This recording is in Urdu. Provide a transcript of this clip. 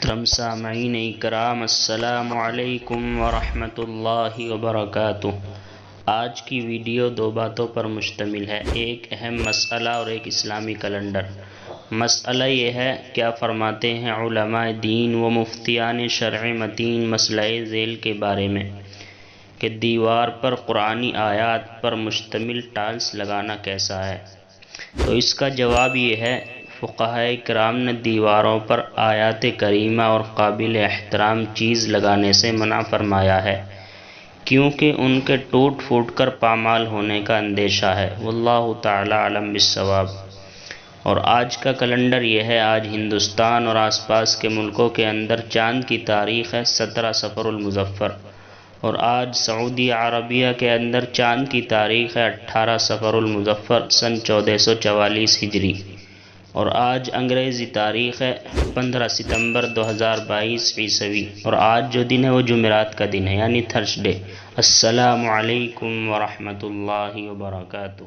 محترم سامعین اکرام، السلام علیکم ورحمۃ اللہ وبرکاتہ۔ آج کی ویڈیو دو باتوں پر مشتمل ہے، ایک اہم مسئلہ اور ایک اسلامی کیلنڈر۔ مسئلہ یہ ہے، کیا فرماتے ہیں علماء دین و مفتیان شرع متین مسئلہ ذیل کے بارے میں کہ دیوار پر قرآنی آیات پر مشتمل ٹائلز لگانا کیسا ہے؟ تو اس کا جواب یہ ہے، فقہائے کرام نے دیواروں پر آیات کریمہ اور قابل احترام چیز لگانے سے منع فرمایا ہے، کیونکہ ان کے ٹوٹ پھوٹ کر پامال ہونے کا اندیشہ ہے۔ واللہ تعالی اعلم بالصواب۔ اور آج کا کیلنڈر یہ ہے، آج ہندوستان اور آس پاس کے ملکوں کے اندر چاند کی تاریخ ہے 17 صفر المظفر، اور آج سعودی عربیہ کے اندر چاند کی تاریخ ہے 18 صفر المظفر سن 1444 ہجری، اور آج انگریزی تاریخ ہے 15 ستمبر 2022 عیسوی، اور آج جو دن ہے وہ جمعرات کا دن ہے، یعنی تھرسڈے۔ السلام علیکم ورحمۃ اللہ وبرکاتہ۔